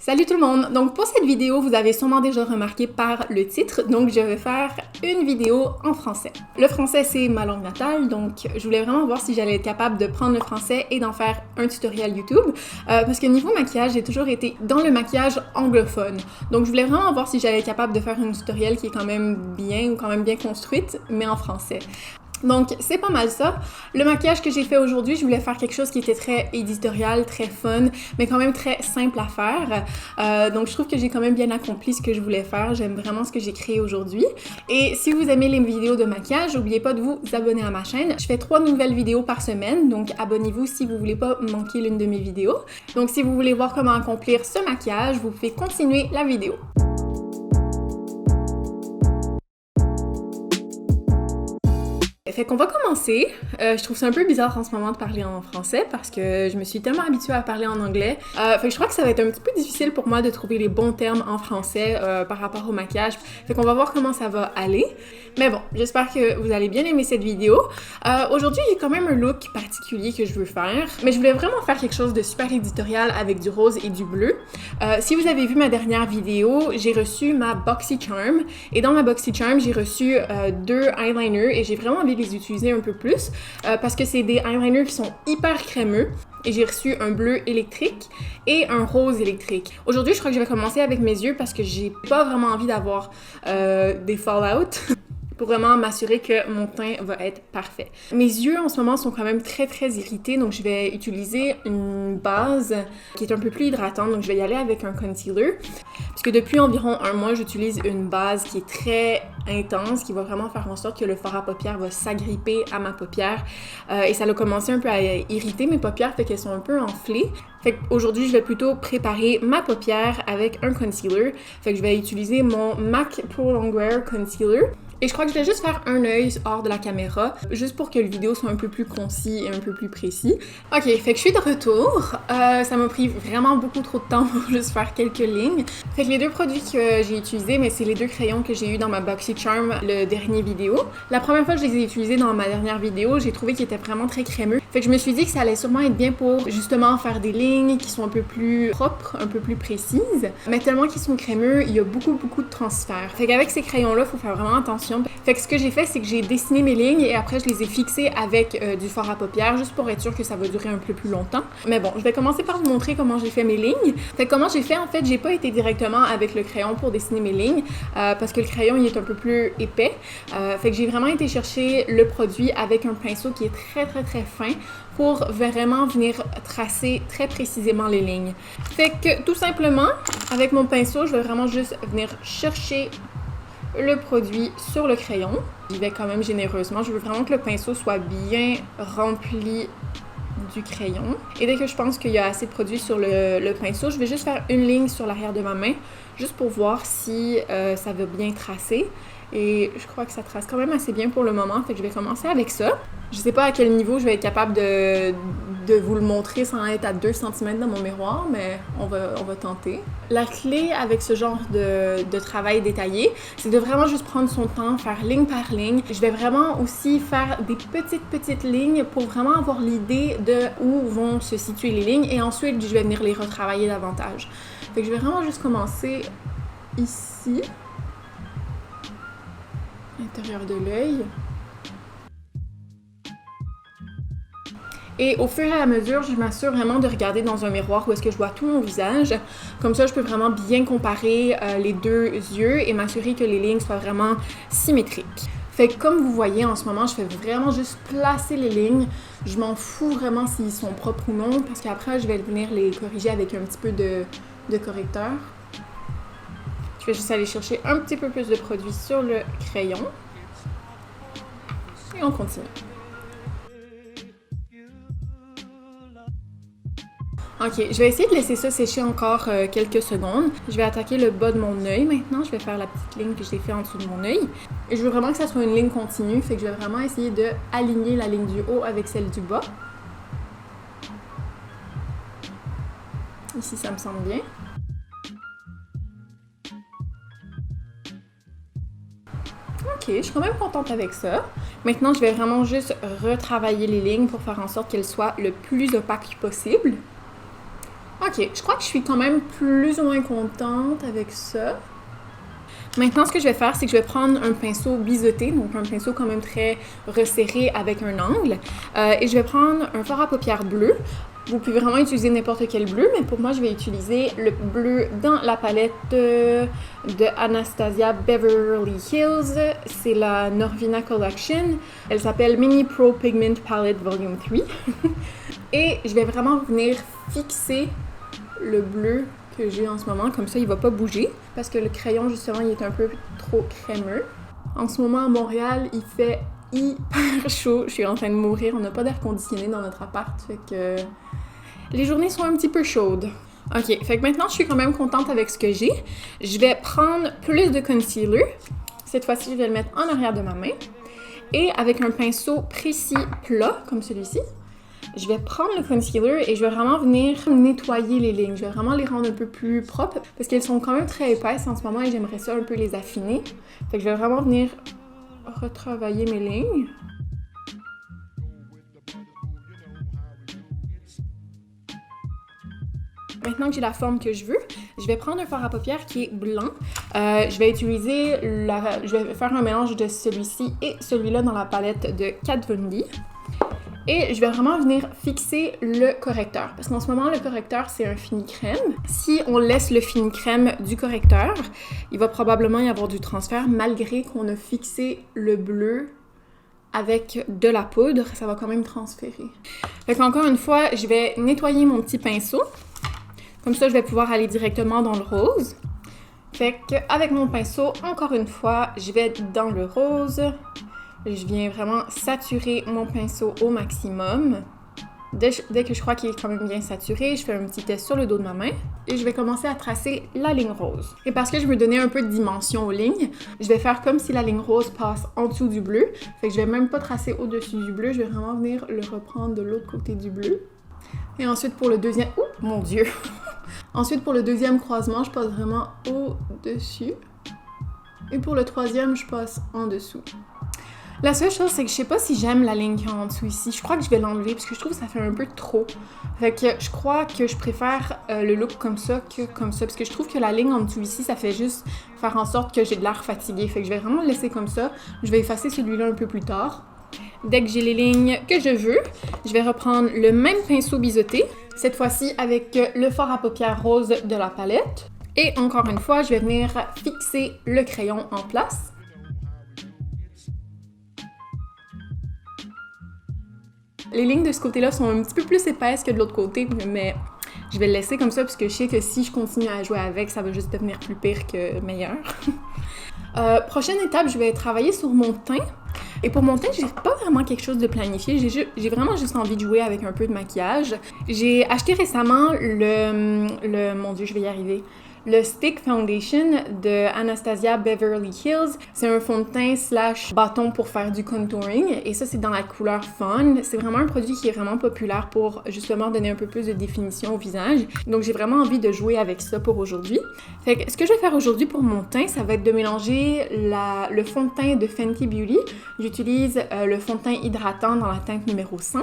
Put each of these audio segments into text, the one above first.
Salut tout le monde! Donc pour cette vidéo, vous avez sûrement déjà remarqué par le titre, donc je vais faire une vidéo en français. Le français c'est ma langue natale, donc je voulais vraiment voir si j'allais être capable de prendre le français et d'en faire un tutoriel YouTube, parce que niveau maquillage, j'ai toujours été dans le maquillage anglophone. Donc je voulais vraiment voir si j'allais être capable de faire une tutoriel qui est quand même bien ou quand même bien construite, mais en français. Donc, c'est pas mal ça. Le maquillage que j'ai fait aujourd'hui, je voulais faire quelque chose qui était très éditorial, très fun, mais quand même très simple à faire. Donc, je trouve que j'ai quand même bien accompli ce que je voulais faire. J'aime vraiment ce que j'ai créé aujourd'hui. Et si vous aimez les vidéos de maquillage, n'oubliez pas de vous abonner à ma chaîne. Je fais 3 nouvelles vidéos par semaine, donc abonnez-vous si vous voulez pas manquer l'une de mes vidéos. Donc, si vous voulez voir comment accomplir ce maquillage, vous pouvez continuer la vidéo. Fait qu'on va commencer. Je trouve ça un peu bizarre en ce moment de parler en français parce que je me suis tellement habituée à parler en anglais. Fait que je crois que ça va être un petit peu difficile pour moi de trouver les bons termes en français par rapport au maquillage. Fait qu'on va voir comment ça va aller. Mais bon, j'espère que vous allez bien aimer cette vidéo. Aujourd'hui, il y a quand même un look particulier que je veux faire, mais je voulais vraiment faire quelque chose de super éditorial avec du rose et du bleu. Si vous avez vu ma dernière vidéo, j'ai reçu ma BoxyCharm et dans ma BoxyCharm, j'ai reçu 2 eyeliners et j'ai vraiment envie de les utiliser un peu plus parce que c'est des eyeliners qui sont hyper crémeux. Et j'ai reçu un bleu électrique et un rose électrique. Aujourd'hui, je crois que je vais commencer avec mes yeux parce que j'ai pas vraiment envie d'avoir des fallout. Pour vraiment m'assurer que mon teint va être parfait. Mes yeux en ce moment sont quand même très irrités, donc je vais utiliser une base qui est un peu plus hydratante, donc je vais y aller avec un concealer. Parce que depuis environ un mois, j'utilise une base qui est très intense, qui va vraiment faire en sorte que le fard à paupières va s'agripper à ma paupière. Et ça a commencé un peu à irriter mes paupières, fait qu'elles sont un peu enflées. Fait qu'aujourd'hui, je vais plutôt préparer ma paupière avec un concealer. Fait que je vais utiliser mon MAC Pro Longwear Concealer. Et je crois que je vais juste faire un œil hors de la caméra, juste pour que le vidéo soit un peu plus concis et un peu plus précis. Ok, fait que je suis de retour. Ça m'a pris vraiment beaucoup trop de temps pour juste faire quelques lignes. Fait que les 2 produits que j'ai utilisés, mais c'est les 2 crayons que j'ai eu dans ma BoxyCharm le dernier vidéo. La première fois que je les ai utilisés dans ma dernière vidéo, j'ai trouvé qu'ils étaient vraiment très crémeux. Fait que je me suis dit que ça allait sûrement être bien pour justement faire des lignes qui sont un peu plus propres, un peu plus précises. Mais tellement qu'ils sont crémeux, il y a beaucoup de transfert. Fait qu'avec ces crayons-là, il faut faire vraiment attention. Fait que ce que j'ai fait, c'est que j'ai dessiné mes lignes et après je les ai fixées avec du fard à paupières juste pour être sûr que ça va durer un peu plus longtemps. Mais bon, je vais commencer par vous montrer comment j'ai fait mes lignes. Fait que comment j'ai fait, en fait, j'ai pas été directement avec le crayon pour dessiner mes lignes parce que le crayon il est un peu plus épais. Fait que j'ai vraiment été chercher le produit avec un pinceau qui est très fin pour vraiment venir tracer très précisément les lignes. Fait que tout simplement, avec mon pinceau, je vais vraiment juste venir chercher le produit sur le crayon. J'y vais quand même généreusement. Je veux vraiment que le pinceau soit bien rempli du crayon. Et dès que je pense qu'il y a assez de produit sur le pinceau, je vais juste faire une ligne sur l'arrière de ma main, juste pour voir si ça va bien tracer. Et je crois que ça trace quand même assez bien pour le moment, fait que je vais commencer avec ça. Je sais pas à quel niveau je vais être capable de vous le montrer sans être à 2 cm dans mon miroir, mais on va tenter. La clé avec ce genre de travail détaillé, c'est de vraiment juste prendre son temps, faire ligne par ligne. Je vais vraiment aussi faire des petites lignes pour vraiment avoir l'idée de où vont se situer les lignes et ensuite je vais venir les retravailler davantage. Fait que je vais vraiment juste commencer ici. L'intérieur de l'œil. Et au fur et à mesure, je m'assure vraiment de regarder dans un miroir où est-ce que je vois tout mon visage. Comme ça, je peux vraiment bien comparer les 2 yeux et m'assurer que les lignes soient vraiment symétriques. Fait que comme vous voyez en ce moment, je fais vraiment juste placer les lignes. Je m'en fous vraiment s'ils sont propres ou non parce qu'après, je vais venir les corriger avec un petit peu de correcteur. Je vais juste aller chercher un petit peu plus de produit sur le crayon. Et on continue. Ok, je vais essayer de laisser ça sécher encore quelques secondes. Je vais attaquer le bas de mon œil maintenant. Je vais faire la petite ligne que j'ai fait en dessous de mon œil. Et je veux vraiment que ça soit une ligne continue, fait que je vais vraiment essayer de aligner la ligne du haut avec celle du bas. Ici, ça me semble bien. Ok, je suis quand même contente avec ça. Maintenant, je vais vraiment juste retravailler les lignes pour faire en sorte qu'elles soient le plus opaques possible. Ok, je crois que je suis quand même plus ou moins contente avec ça. Maintenant, ce que je vais faire, c'est que je vais prendre un pinceau biseauté, donc un pinceau quand même très resserré avec un angle, et je vais prendre un fard à paupières bleu. Vous pouvez vraiment utiliser n'importe quel bleu, mais pour moi, je vais utiliser le bleu dans la palette de Anastasia Beverly Hills. C'est la Norvina Collection. Elle s'appelle Mini Pro Pigment Palette Volume 3. Et je vais vraiment venir fixer le bleu que j'ai en ce moment, comme ça il va pas bouger, parce que le crayon justement il est un peu trop crémeux. En ce moment à Montréal, il fait hyper chaud, je suis en train de mourir, on n'a pas d'air conditionné dans notre appart, fait que les journées sont un petit peu chaudes. Ok, fait que maintenant je suis quand même contente avec ce que j'ai. Je vais prendre plus de concealer. Cette fois-ci, je vais le mettre en arrière de ma main. Et avec un pinceau précis plat, comme celui-ci, je vais prendre le concealer et je vais vraiment venir nettoyer les lignes. Je vais vraiment les rendre un peu plus propres parce qu'elles sont quand même très épaisses en ce moment et j'aimerais ça un peu les affiner. Fait que je vais vraiment venir retravailler mes lignes. Maintenant que j'ai la forme que je veux, je vais prendre un fard à paupières qui est blanc. Je vais faire un mélange de celui-ci et celui-là dans la palette de Kat Von D. Et je vais vraiment venir fixer le correcteur. Parce qu'en ce moment, le correcteur, c'est un fini crème. Si on laisse le fini crème du correcteur, il va probablement y avoir du transfert malgré qu'on a fixé le bleu avec de la poudre. Ça va quand même transférer. Fait qu'encore une fois, je vais nettoyer mon petit pinceau. Comme ça, je vais pouvoir aller directement dans le rose. Fait qu'avec mon pinceau, encore une fois, je vais dans le rose. Je viens vraiment saturer mon pinceau au maximum. Dès que je crois qu'il est quand même bien saturé, je fais un petit test sur le dos de ma main et je vais commencer à tracer la ligne rose. Et parce que je veux donner un peu de dimension aux lignes, je vais faire comme si la ligne rose passe en dessous du bleu. Fait que je vais même pas tracer au-dessus du bleu, je vais vraiment venir le reprendre de l'autre côté du bleu. Et ensuite pour le deuxième... Oh mon Dieu! Ensuite pour le deuxième croisement, je passe vraiment au-dessus. Et pour le troisième, je passe en dessous. La seule chose, c'est que je sais pas si j'aime la ligne qui est en dessous ici. Je crois que je vais l'enlever parce que je trouve que ça fait un peu trop. Fait que je crois que je préfère le look comme ça que comme ça. Parce que je trouve que la ligne en dessous ici, ça fait juste faire en sorte que j'ai de l'air fatigué. Fait que je vais vraiment le laisser comme ça. Je vais effacer celui-là un peu plus tard. Dès que j'ai les lignes que je veux, je vais reprendre le même pinceau biseauté. Cette fois-ci avec le fard à paupières rose de la palette. Et encore une fois, je vais venir fixer le crayon en place. Les lignes de ce côté-là sont un petit peu plus épaisses que de l'autre côté, mais je vais le laisser comme ça parce que je sais que si je continue à jouer avec, ça va juste devenir plus pire que meilleur. Prochaine étape, je vais travailler sur mon teint. Et pour mon teint, j'ai pas vraiment quelque chose de planifié. J'ai vraiment juste envie de jouer avec un peu de maquillage. J'ai acheté récemment mon Dieu, je vais y arriver. Le Stick Foundation de Anastasia Beverly Hills. C'est un fond de teint / bâton pour faire du contouring. Et ça, c'est dans la couleur Fun. C'est vraiment un produit qui est vraiment populaire pour justement donner un peu plus de définition au visage. Donc, j'ai vraiment envie de jouer avec ça pour aujourd'hui. Fait que ce que je vais faire aujourd'hui pour mon teint, ça va être de mélanger le fond de teint de Fenty Beauty. J'utilise le fond de teint hydratant dans la teinte numéro 100.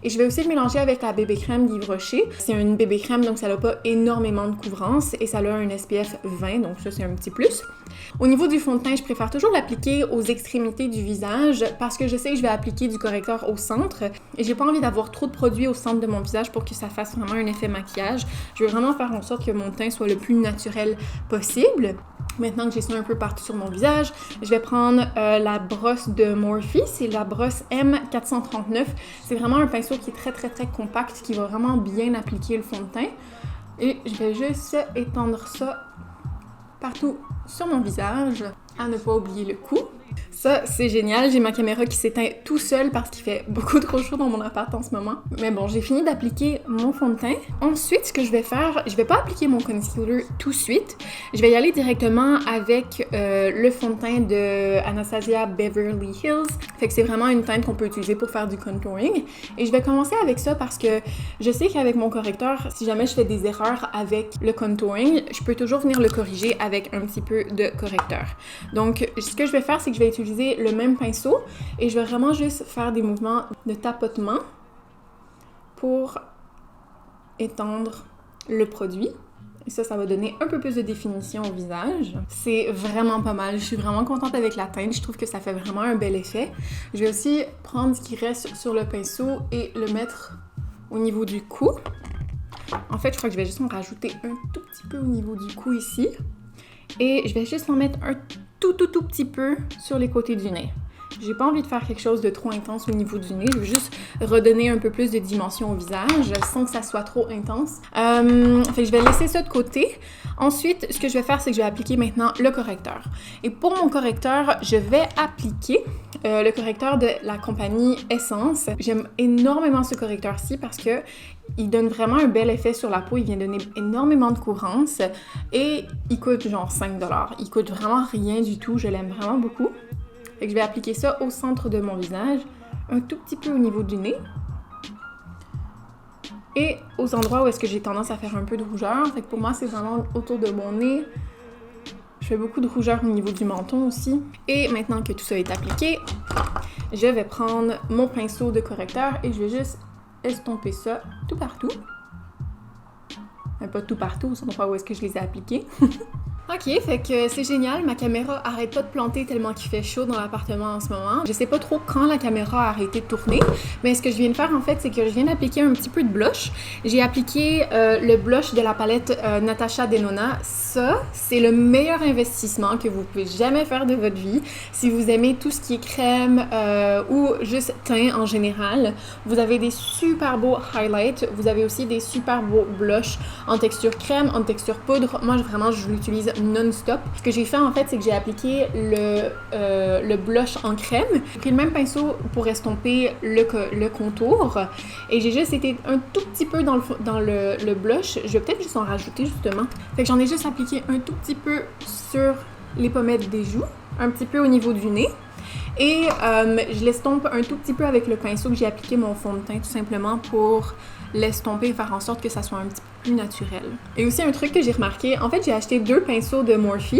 Et je vais aussi le mélanger avec la bébé crème d'Yves Rocher. C'est une bébé crème, donc ça n'a pas énormément de couvrance et ça a un SPF 20, donc ça c'est un petit plus. Au niveau du fond de teint, je préfère toujours l'appliquer aux extrémités du visage parce que je sais que je vais appliquer du correcteur au centre et j'ai pas envie d'avoir trop de produits au centre de mon visage pour que ça fasse vraiment un effet maquillage. Je veux vraiment faire en sorte que mon teint soit le plus naturel possible. Maintenant que j'ai ça un peu partout sur mon visage, je vais prendre la brosse de Morphe, c'est la brosse M439. C'est vraiment un pinceau qui est très très très compact, qui va vraiment bien appliquer le fond de teint. Et je vais juste étendre ça partout sur mon visage, à ne pas oublier le cou. Ça, c'est génial. J'ai ma caméra qui s'éteint tout seul parce qu'il fait beaucoup trop chaud dans mon appart en ce moment. Mais bon, j'ai fini d'appliquer mon fond de teint. Ensuite, ce que je vais faire, je vais pas appliquer mon concealer tout de suite. Je vais y aller directement avec le fond de teint de Anastasia Beverly Hills. Fait que c'est vraiment une teinte qu'on peut utiliser pour faire du contouring. Et je vais commencer avec ça parce que je sais qu'avec mon correcteur, si jamais je fais des erreurs avec le contouring, je peux toujours venir le corriger avec un petit peu de correcteur. Donc, ce que je vais faire, c'est que je vais utiliser le même pinceau et je vais vraiment juste faire des mouvements de tapotement pour étendre le produit. Et ça va donner un peu plus de définition au visage. C'est vraiment pas mal. Je suis vraiment contente avec la teinte. Je trouve que ça fait vraiment un bel effet. Je vais aussi prendre ce qui reste sur le pinceau et le mettre au niveau du cou. En fait, je crois que je vais juste en rajouter un tout petit peu au niveau du cou ici. Et je vais juste en mettre un tout petit peu sur les côtés du nez. J'ai pas envie de faire quelque chose de trop intense au niveau du nez. Je veux juste redonner un peu plus de dimension au visage sans que ça soit trop intense. Fait que je vais laisser ça de côté. Ensuite, ce que je vais faire, c'est que je vais appliquer maintenant le correcteur. Et pour mon correcteur, je vais appliquer le correcteur de la compagnie Essence. J'aime énormément ce correcteur-ci parce que il donne vraiment un bel effet sur la peau. Il vient donner énormément de courance et il coûte genre 5$. Il coûte vraiment rien du tout. Je l'aime vraiment beaucoup. Fait que je vais appliquer ça au centre de mon visage, un tout petit peu au niveau du nez et aux endroits où est-ce que j'ai tendance à faire un peu de rougeur. Fait que pour moi, c'est vraiment autour de mon nez. Je fais beaucoup de rougeur au niveau du menton aussi. Et maintenant que tout ça est appliqué, je vais prendre mon pinceau de correcteur et je vais juste estomper ça tout partout. Mais pas tout partout, aux endroits où est-ce que je les ai appliqués. Ok, fait que c'est génial, ma caméra arrête pas de planter tellement qu'il fait chaud dans l'appartement en ce moment. Je sais pas trop quand la caméra a arrêté de tourner, mais ce que je viens de faire en fait, c'est que je viens d'appliquer un petit peu de blush. J'ai appliqué le blush de la palette Natasha Denona. Ça, c'est le meilleur investissement que vous pouvez jamais faire de votre vie. Si vous aimez tout ce qui est crème ou juste teint en général, vous avez des super beaux highlights. Vous avez aussi des super beaux blushs en texture crème, en texture poudre. Moi, vraiment, je l'utilise non-stop. Ce que j'ai fait en fait, c'est que j'ai appliqué le blush en crème. J'ai pris le même pinceau pour estomper le contour et j'ai juste été un tout petit peu dans le blush. Je vais peut-être juste en rajouter justement. Fait que j'en ai juste appliqué un tout petit peu sur les pommettes des joues, un petit peu au niveau du nez. Et je l'estompe un tout petit peu avec le pinceau que j'ai appliqué mon fond de teint tout simplement pour l'estomper et faire en sorte que ça soit un petit peu plus naturel. Et aussi un truc que j'ai remarqué, en fait j'ai acheté 2 pinceaux de Morphe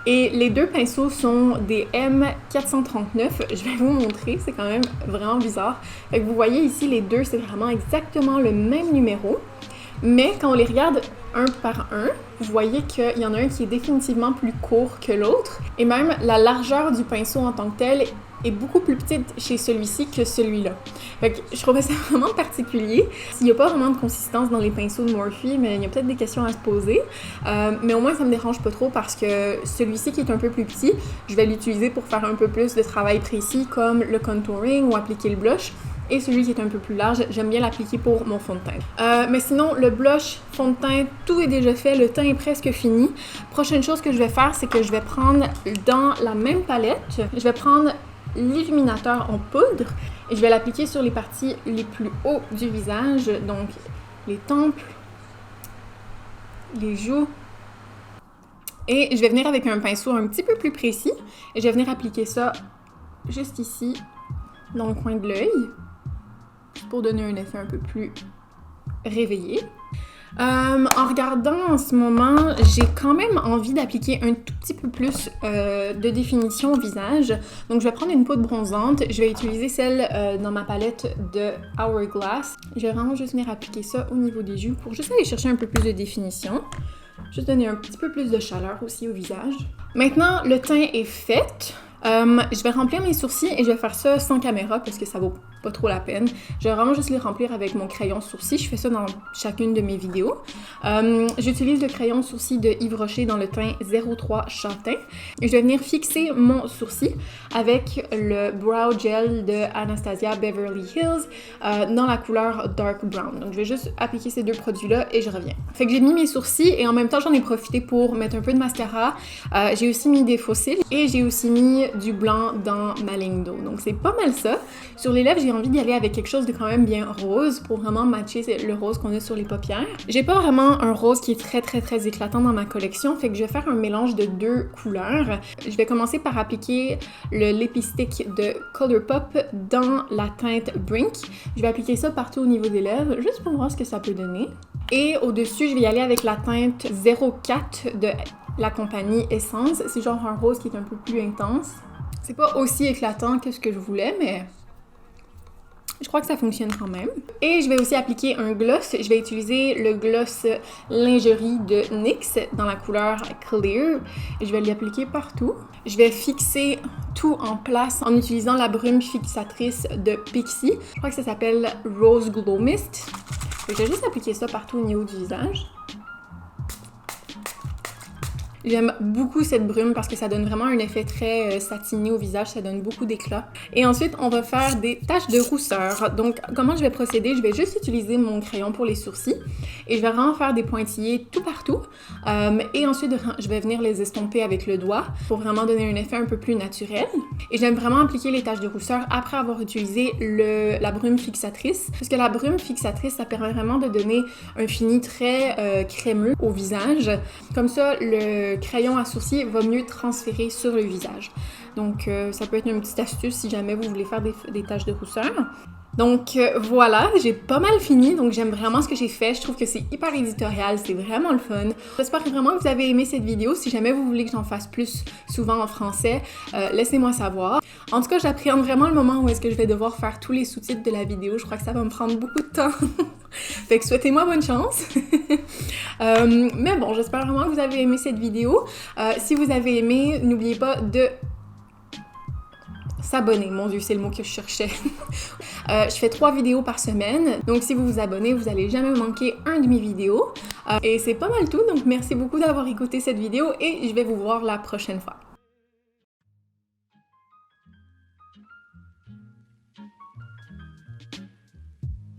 et les 2 pinceaux sont des M439. Je vais vous montrer, c'est quand même vraiment bizarre. Fait que vous voyez ici les deux, c'est vraiment exactement le même numéro. Mais quand on les regarde un par un, vous voyez qu'il y en a un qui est définitivement plus court que l'autre. Et même la largeur du pinceau en tant que tel est beaucoup plus petite chez celui-ci que celui-là. Fait que je trouvais ça vraiment particulier. Il n'y a pas vraiment de consistance dans les pinceaux de Morphe, mais il y a peut-être des questions à se poser. Mais au moins, ça me dérange pas trop parce que celui-ci qui est un peu plus petit, je vais l'utiliser pour faire un peu plus de travail précis comme le contouring ou appliquer le blush. Et celui qui est un peu plus large, j'aime bien l'appliquer pour mon fond de teint. Mais sinon, le blush, fond de teint, tout est déjà fait, le teint est presque fini. Prochaine chose que je vais faire, c'est que je vais prendre dans la même palette, je vais prendre l'illuminateur en poudre et je vais l'appliquer sur les parties les plus hauts du visage, donc les tempes, les joues. Et je vais venir avec un pinceau un petit peu plus précis et je vais venir appliquer ça juste ici, dans le coin de l'œil, pour donner un effet un peu plus réveillé. En regardant en ce moment, j'ai quand même envie d'appliquer un tout petit peu plus de définition au visage. Donc je vais prendre une poudre bronzante, je vais utiliser celle dans ma palette de Hourglass. Je vais vraiment juste venir appliquer ça au niveau des joues pour juste aller chercher un peu plus de définition. Juste donner un petit peu plus de chaleur aussi au visage. Maintenant, le teint est fait. Je vais remplir mes sourcils et je vais faire ça sans caméra parce que ça vaut pas trop la peine. Je vais vraiment juste les remplir avec mon crayon sourcil. Je fais ça dans chacune de mes vidéos. J'utilise le crayon sourcil de Yves Rocher dans le teint 03 Châtain. Et je vais venir fixer mon sourcil avec le Brow Gel de Anastasia Beverly Hills dans la couleur Dark Brown. Donc je vais juste appliquer ces deux produits-là et je reviens. Fait que j'ai mis mes sourcils et en même temps j'en ai profité pour mettre un peu de mascara. J'ai aussi mis des faux cils et j'ai aussi mis du blanc dans ma ligne d'eau. Donc c'est pas mal ça. Sur les lèvres, j'ai envie d'y aller avec quelque chose de quand même bien rose pour vraiment matcher le rose qu'on a sur les paupières. J'ai pas vraiment un rose qui est très éclatant dans ma collection, fait que je vais faire un mélange de deux couleurs. Je vais commencer par appliquer le lipstick de Colourpop dans la teinte Brink. Je vais appliquer ça partout au niveau des lèvres, juste pour voir ce que ça peut donner. Et au-dessus, je vais y aller avec la teinte 04 de la compagnie Essence. C'est genre un rose qui est un peu plus intense. C'est pas aussi éclatant que ce que je voulais, mais Je crois que ça fonctionne quand même. Et je vais aussi appliquer un gloss. Je vais utiliser le gloss lingerie de NYX dans la couleur Clear. Et je vais l'appliquer partout. Je vais fixer tout en place en utilisant la brume fixatrice de Pixi. Je crois que ça s'appelle Rose Glow Mist. Je vais juste appliquer ça partout au niveau du visage. J'aime beaucoup cette brume parce que ça donne vraiment un effet très satiné au visage, ça donne beaucoup d'éclat. Et ensuite, on va faire des taches de rousseur. Donc, comment je vais procéder? Je vais juste utiliser mon crayon pour les sourcils et je vais vraiment faire des pointillés tout partout. Et ensuite, je vais venir les estomper avec le doigt pour vraiment donner un effet un peu plus naturel. Et j'aime vraiment appliquer les taches de rousseur après avoir utilisé la brume fixatrice. Parce que la brume fixatrice, ça permet vraiment de donner un fini très crémeux au visage. Comme ça, le crayon à sourcils va mieux transférer sur le visage. Donc, ça peut être une petite astuce si jamais vous voulez faire des taches de rousseur. Donc voilà, j'ai pas mal fini, donc j'aime vraiment ce que j'ai fait. Je trouve que c'est hyper éditorial, c'est vraiment le fun. J'espère vraiment que vous avez aimé cette vidéo. Si jamais vous voulez que j'en fasse plus souvent en français, laissez-moi savoir. En tout cas, j'appréhende vraiment le moment où est-ce que je vais devoir faire tous les sous-titres de la vidéo. Je crois que ça va me prendre beaucoup de temps. Fait que souhaitez-moi bonne chance. Mais bon, j'espère vraiment que vous avez aimé cette vidéo. Si vous avez aimé, n'oubliez pas de s'abonner. Mon Dieu, c'est le mot que je cherchais. Je fais 3 vidéos par semaine. Donc, si vous vous abonnez, vous n'allez jamais manquer un de mes vidéos. Et c'est pas mal tout. Donc, merci beaucoup d'avoir écouté cette vidéo et je vais vous voir la prochaine fois.